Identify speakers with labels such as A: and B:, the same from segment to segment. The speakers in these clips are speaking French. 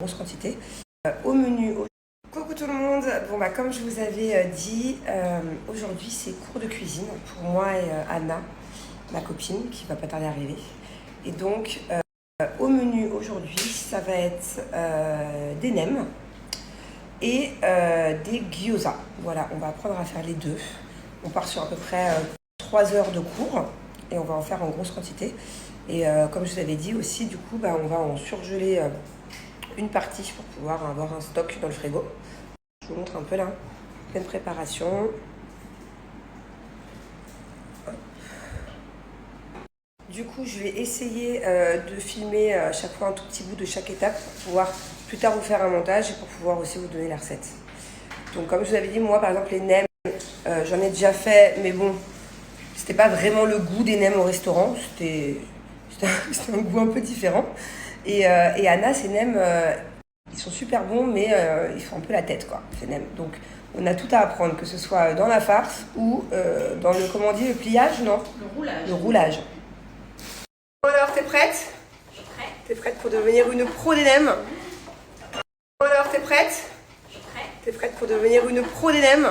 A: grosse quantité. Au menu, coucou tout le monde. Bon bah comme je vous avais dit, aujourd'hui c'est cours de cuisine pour moi et Anna, ma copine, qui va pas tarder à arriver. Et donc au menu aujourd'hui, ça va être des nems et des gyoza. Voilà, on va apprendre à faire les deux. On part sur à peu près 3 heures de cours et on va en faire en grosse quantité. Et comme je vous avais dit aussi, du coup, bah, on va en surgeler une partie pour pouvoir avoir un stock dans le frigo. Je vous montre un peu là, pleine préparation. Du coup, je vais essayer de filmer à chaque fois un tout petit bout de chaque étape pour pouvoir plus tard vous faire un montage et pour pouvoir aussi vous donner la recette. Donc comme je vous avais dit, moi par exemple les nems, j'en ai déjà fait, mais bon, c'était pas vraiment le goût des nems au restaurant, c'était un goût un peu différent. Et Anna, ces nems, ils sont super bons, mais ils font un peu la tête, quoi, ces nems. Donc on a tout à apprendre, que ce soit dans la farce ou dans le, comment on dit, le pliage, non?
B: Le roulage.
A: Le roulage. Alors, t'es prête?
B: Je suis prête.
A: T'es prête pour devenir une pro des nems? Alors, t'es prête?
B: Je suis prête.
A: T'es prête pour devenir une pro des nems?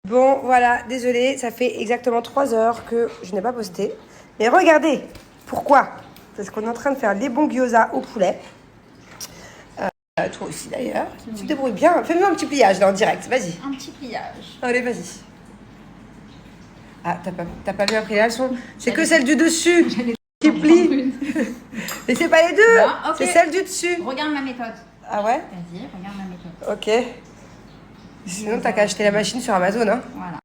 A: Bon, voilà, désolée, ça fait exactement 3 heures que je n'ai pas posté. Mais regardez, pourquoi? Parce qu'on est en train de faire les bons gyoza au poulet. Toi aussi d'ailleurs. Tu te débrouilles bien. Fais-moi un petit pliage là en direct, vas-y.
B: Un petit pliage.
A: Allez, vas-y. Ah, t'as pas bien pris la leçon. C'est que celle du dessus qui plie. Mais c'est pas les deux.
B: Non, ok.
A: C'est celle du dessus.
B: Regarde ma méthode.
A: Ah ouais?
B: Vas-y, regarde ma méthode.
A: Ok. Sinon, t'as qu'à acheter la machine sur Amazon, hein?
B: Voilà.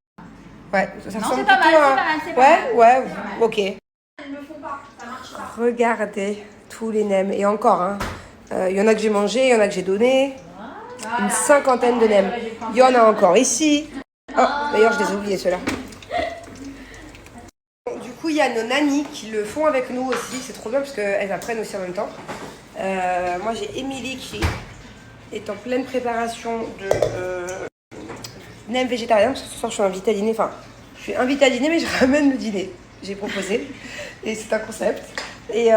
A: Ouais, ça
B: Non,
A: ressemble
B: c'est pas mal,
A: plutôt à-
B: c'est pas mal, c'est pas mal.
A: Ouais, ok.
B: Ils ne le font pas, ça marche pas.
A: Regardez tous les nems. Et encore, hein. Il y en a que j'ai mangé, il y en a que j'ai donné. Une cinquantaine de nems. Il y en a encore ici. Oh, d'ailleurs, je les ai oubliés, ceux-là. Du coup, il y a nos nannies qui le font avec nous aussi. C'est trop bien parce qu'elles apprennent aussi en même temps. Moi, j'ai Émilie qui est en pleine préparation de nems végétariens. Parce que ce soir, je suis invitée à dîner. Enfin, je suis invitée à dîner, mais je ramène le dîner. J'ai proposé. Et c'est un concept. Et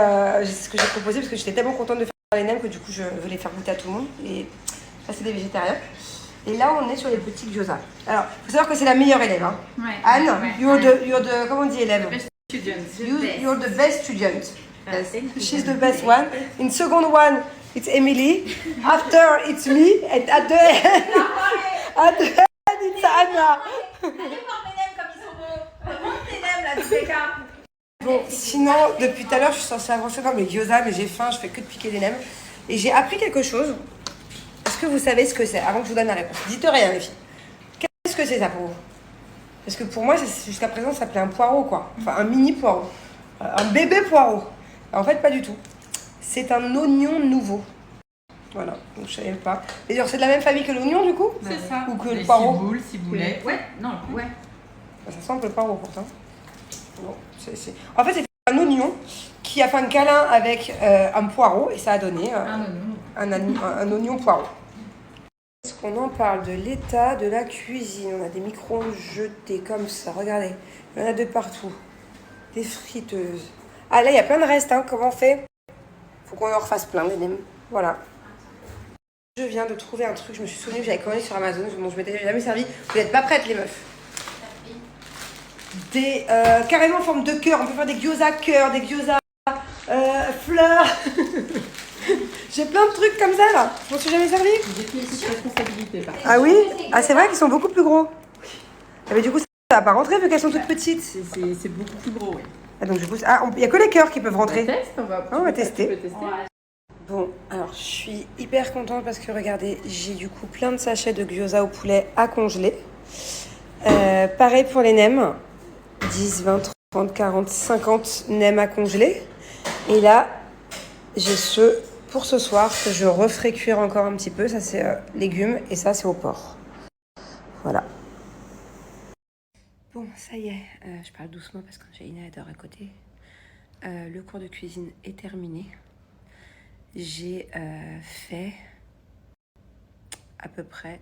A: c'est ce que j'ai proposé parce que j'étais tellement contente de faire les nems que du coup, je veux les faire goûter à tout le monde. Et ça, c'est des végétariens. Et là, on est sur les petits gyoza. Alors, il faut savoir que c'est la meilleure élève. Hein.
B: Ouais,
A: Anne,
B: ouais,
A: you're the, comment on dit élève? You're the best student. Yes. She's the best one. In second one, it's Emily. After, it's me. And at the end, it's Anna.
B: Allez voir mes nems comme ils sont beaux. Montre tes nems là, du PK.
A: Bon, sinon, depuis tout à l'heure, je suis censée avancer dans mes gyoza, mais j'ai faim, je fais que de piquer des nems. Et j'ai appris quelque chose. Est-ce que vous savez ce que c'est? Avant que je vous donne la réponse. Dites rien, les filles. Qu'est-ce que c'est ça pour vous? Parce que pour moi, jusqu'à présent, ça s'appelait un poireau, quoi. Enfin, un mini poireau. Un bébé poireau. En fait, pas du tout. C'est un oignon nouveau. Voilà, donc je savais pas. Et genre, c'est de la même famille que l'oignon, du coup?
C: C'est ça.
A: Ou que le
C: Les
A: poireau?
C: ciboules, ciboulets. Ouais, non, ouais.
A: Ça sent un peu le poireau, pourtant. Bon, En fait, c'est un oignon qui a fait un câlin avec un poireau et ça a donné un oignon poireau. Est-ce qu'on en parle de l'état de la cuisine? On a des micro-ondes jetés comme ça, regardez. Il y en a de partout. Des friteuses. Ah là, il y a plein de restes, hein. Comment on fait? Faut qu'on en refasse plein, les nems. Voilà. Je viens de trouver un truc, je me suis souvenue que j'avais commandé sur Amazon, dont je m'étais jamais servi. Vous n'êtes pas prêtes, les meufs? Des carrément en forme de cœur. On peut faire des gyoza cœur, des gyoza fleurs. J'ai plein de trucs comme ça là. Je m'en suis jamais servi.
C: J'ai pris cette responsabilité par contre.
A: Ah oui? Ah c'est vrai qu'ils sont beaucoup plus gros. Ah, mais du coup ça va pas rentrer vu qu'elles sont toutes petites.
C: C'est beaucoup plus gros, oui.
A: Ah donc du coup il y a que les cœurs qui peuvent
C: On
A: rentrer.
C: teste, on va
A: tester.
C: Tu peux tester.
A: Bon, alors je suis hyper contente parce que regardez, j'ai du coup plein de sachets de gyoza au poulet à congeler. Pareil pour les nems. 10, 20, 30, 40, 50 nems à congeler. Et là, j'ai ceux pour ce soir que je referai cuire encore un petit peu. Ça, c'est légumes et ça, c'est au porc. Voilà. Bon, ça y est. Je parle doucement parce qu'Angelina adore à côté. Le cours de cuisine est terminé. J'ai fait à peu près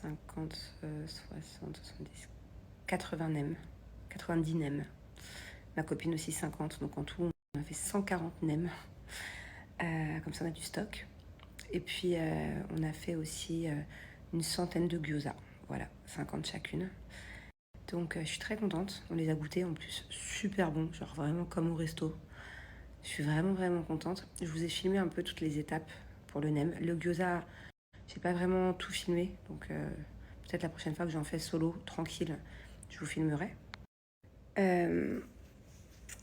A: 50, 60, 70, 80 nems. 90 nems. Ma copine aussi 50. Donc en tout, on a fait 140 nems. Comme ça, on a du stock. Et puis, on a fait aussi une centaine de gyoza. Voilà, 50 chacune. Donc, je suis très contente. On les a goûtés en plus super bons, genre vraiment comme au resto. Je suis vraiment contente. Je vous ai filmé un peu toutes les étapes pour le nem. Le gyoza, j'ai pas vraiment tout filmé. Donc, peut-être la prochaine fois que j'en fais solo, tranquille, je vous filmerai.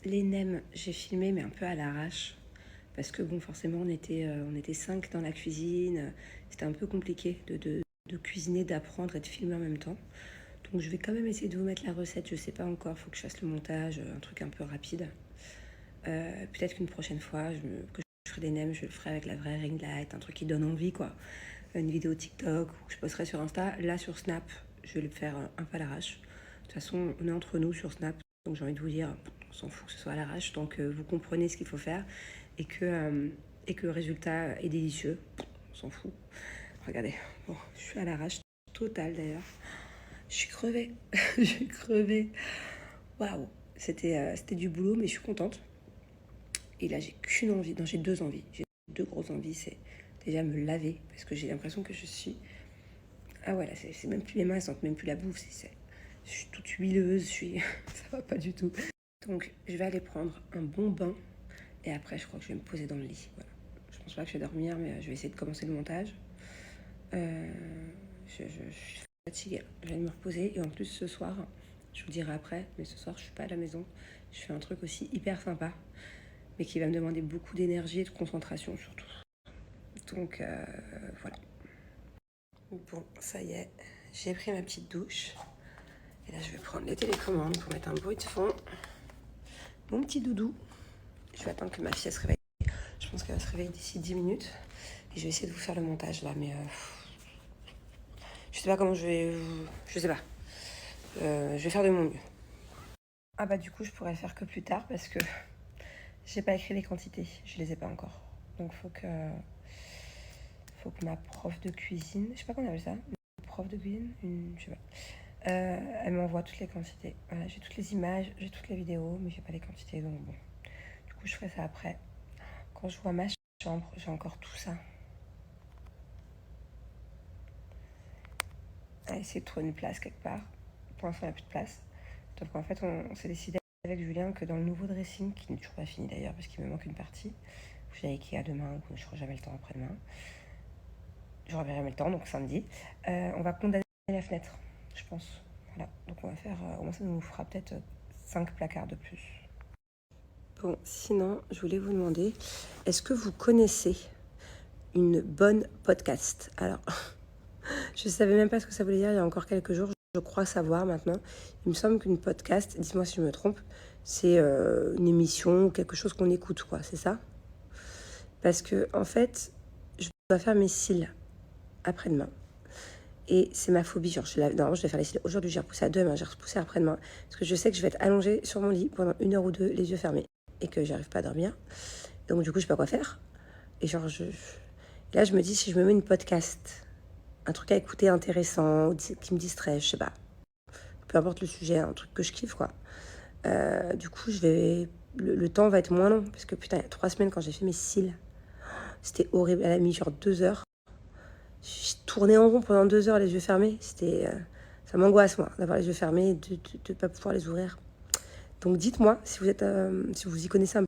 A: Les nems, j'ai filmé, mais un peu à l'arrache. Parce que, bon, forcément, on était 5 dans la cuisine. C'était un peu compliqué de cuisiner, d'apprendre et de filmer en même temps. Donc, je vais quand même essayer de vous mettre la recette. Je sais pas encore, il faut que je fasse le montage, un truc un peu rapide. Peut-être qu'une prochaine fois, que je ferai des nems, je le ferai avec la vraie ring light, un truc qui donne envie, quoi. Une vidéo TikTok ou que je posterai sur Insta. Là, sur Snap, je vais le faire un peu à l'arrache. De toute façon, on est entre nous sur Snap. Donc, j'ai envie de vous dire, on s'en fout que ce soit à l'arrache. Donc, vous comprenez ce qu'il faut faire et que le résultat est délicieux. On s'en fout. Regardez, bon, je suis à l'arrache totale d'ailleurs. Je suis crevée. Je suis crevée. Waouh. C'était du boulot, mais je suis contente. Et là, j'ai qu'une envie. Non, j'ai 2 envies. J'ai 2 grosses envies. C'est déjà me laver parce que j'ai l'impression que je suis... Ah voilà, c'est même plus les mains, elles sentent même plus la bouffe. Je suis toute huileuse, ça va pas du tout. Donc, je vais aller prendre un bon bain et après, je crois que je vais me poser dans le lit. Voilà. Je pense pas que je vais dormir, mais je vais essayer de commencer le montage. Je suis fatiguée. Je vais me reposer et en plus, ce soir, je vous dirai après, mais ce soir, je suis pas à la maison. Je fais un truc aussi hyper sympa, mais qui va me demander beaucoup d'énergie et de concentration surtout. Donc, voilà. Bon, ça y est, j'ai pris ma petite douche. Et là, je vais prendre les télécommandes pour mettre un bruit de fond. Mon petit doudou. Je vais attendre que ma fille se réveille. Je pense qu'elle va se réveiller d'ici 10 minutes. Et je vais essayer de vous faire le montage là, mais... je sais pas comment je vais... Je sais pas. Je vais faire de mon mieux. Ah bah du coup, je pourrais le faire que plus tard parce que j'ai pas écrit les quantités. Je les ai pas encore. Donc, faut que ma prof de cuisine... Je sais pas comment on appelle ça. Une prof de cuisine, je sais pas. Elle m'envoie toutes les quantités. Voilà, j'ai toutes les images, j'ai toutes les vidéos, mais j'ai pas les quantités, donc bon. Du coup, je ferai ça après. Quand je vois ma chambre, j'ai encore tout ça. À essayer de trouver une place quelque part. Pour l'instant, il n'y a plus de place. Donc en fait, on s'est décidé avec Julien que dans le nouveau dressing, qui n'est toujours pas fini d'ailleurs, parce qu'il me manque une partie, j'ai Ikea demain, je n'aurai jamais le temps après-demain. J'aurai jamais le temps, donc samedi. On va condamner la fenêtre, je pense. Voilà, donc on va faire, au moins ça nous fera peut-être 5 placards de plus. Bon, sinon, je voulais vous demander, est-ce que vous connaissez une bonne podcast? Alors, je ne savais même pas ce que ça voulait dire il y a encore quelques jours, je crois savoir maintenant. Il me semble qu'une podcast, dites-moi si je me trompe, c'est une émission ou quelque chose qu'on écoute, quoi, c'est ça? Parce que, en fait, je dois faire mes cils après-demain. Et c'est ma phobie, genre normalement je vais faire les cils aujourd'hui, j'ai repoussé à demain, j'ai repoussé après-demain, parce que je sais que je vais être allongée sur mon lit pendant 1 heure ou 2, les yeux fermés, et que j'arrive pas à dormir. Donc du coup, je sais pas quoi faire. Et genre, là, je me dis, si je me mets une podcast, un truc à écouter intéressant, qui me distrait, je sais pas, peu importe le sujet, un truc que je kiffe, quoi. Du coup, le temps va être moins long, parce que putain, il y a 3 semaines, quand j'ai fait mes cils, c'était horrible. Elle a mis genre 2 heures. J'ai tourné en rond pendant 2 heures, les yeux fermés. Ça m'angoisse, moi, d'avoir les yeux fermés et de ne pas pouvoir les ouvrir. Donc dites-moi si vous y connaissez un